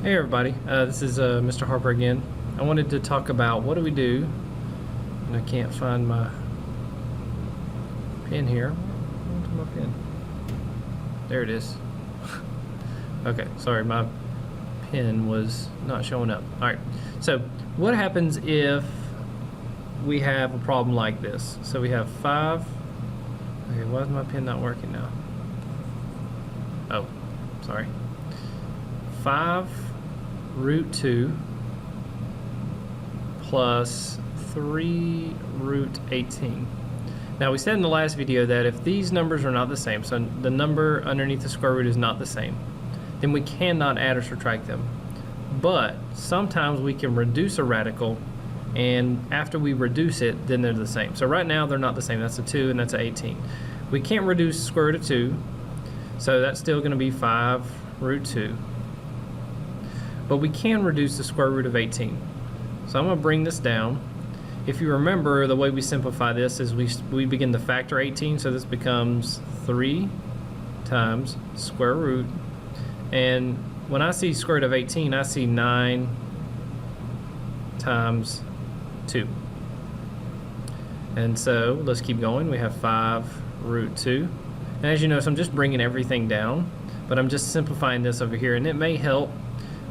Hey everybody, this is Mr. Harper again. I wanted to talk about what do we do, and I can't find my pen here. Where's my pen? There it is. Okay, sorry, my pen was not showing up. Alright, so what happens if we have a problem like this? So we have 5. Okay, why is my pen not working now? Oh, sorry. 5 root 2 plus 3 root 18. Now we said in the last video that if these numbers are not the same, so the number underneath the square root is not the same, then we cannot add or subtract them. But sometimes we can reduce a radical, and after we reduce it, then they're the same. So right now they're not the same. That's a 2 and that's an 18. We can't reduce square root of 2, so that's still going to be 5 root 2. But we can reduce the square root of 18. So I'm going to bring this down. If you remember, the way we simplify this is we begin to factor 18, so this becomes 3 times square root. And when I see square root of 18, I see 9 times 2. And so let's keep going. We have 5 root 2. And as you notice, I'm just bringing everything down, but I'm just simplifying this over here, and it may help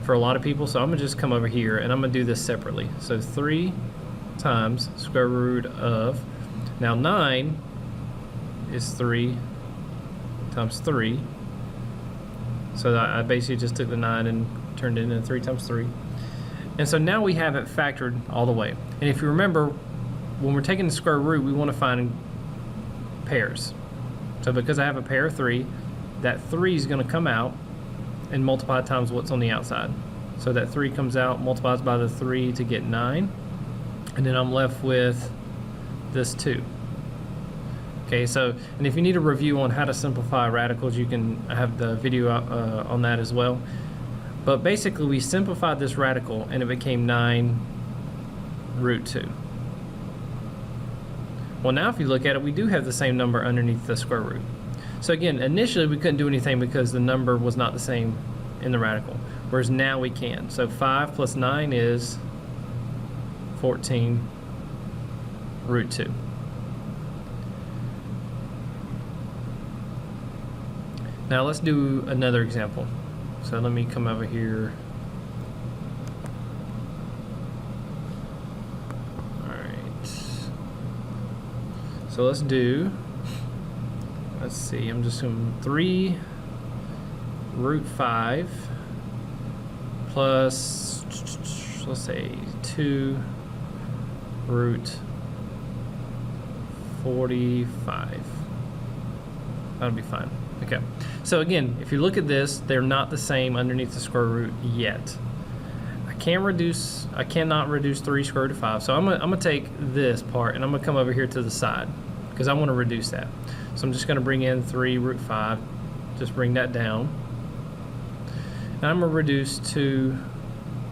for a lot of people, so I'm gonna just come over here and I'm gonna do this separately. So 3 times square root of, now 9 is 3 times 3, so I basically just took the 9 and turned it into 3 times 3. And so now we have it factored all the way. And if you remember, when we're taking the square root, we want to find pairs. So because I have a pair of 3, that 3 is going to come out and multiply times what's on the outside. So that 3 comes out, multiplies by the 3 to get 9, and then I'm left with this 2. Okay, so, and if you need a review on how to simplify radicals, you can have the video on that as well. But basically we simplified this radical and it became 9 root 2. Well, now if you look at it, we do have the same number underneath the square root. So again, initially we couldn't do anything because the number was not the same in the radical, whereas now we can. So 5 plus 9 is 14 root 2. Now let's do another example. So let me come over here. Alright. So let's do, let's see, I'm just doing 3 root 5 plus, let's say, 2 root 45. That'll be fine. Okay. So again, if you look at this, they're not the same underneath the square root yet. I cannot reduce 3 square root of 5. So I'm gonna take this part and I'm gonna come over here to the side because I want to reduce that. So I'm just gonna bring in 3 root 5, just bring that down. And I'm gonna reduce 2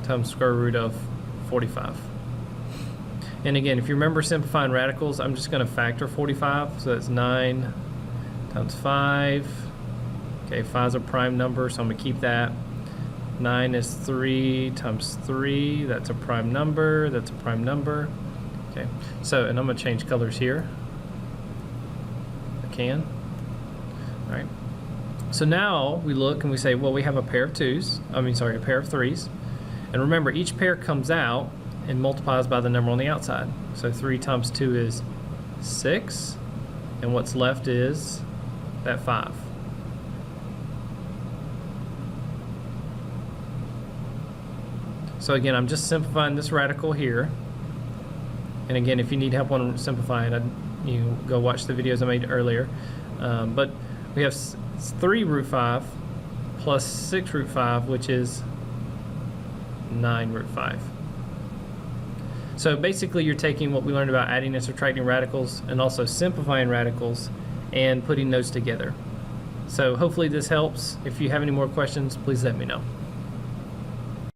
times square root of 45. And again, if you remember simplifying radicals, I'm just gonna factor 45. So that's 9 times 5. Okay, 5 is a prime number, so I'm gonna keep that. 9 is 3 times 3. That's a prime number. That's a prime number. Okay, so, and I'm gonna change colors here. I can. All right. So now we look and we say, well, we have a pair of 2s. A pair of 3s. And remember, each pair comes out and multiplies by the number on the outside. So 3 times 2 is 6, and what's left is that 5. So again, I'm just simplifying this radical here. And again, if you need help on simplifying, you go watch the videos I made earlier. But we have 3 root 5 plus 6 root 5, which is 9 root 5. So basically you're taking what we learned about adding and subtracting radicals and also simplifying radicals and putting those together. So hopefully this helps. If you have any more questions, please let me know.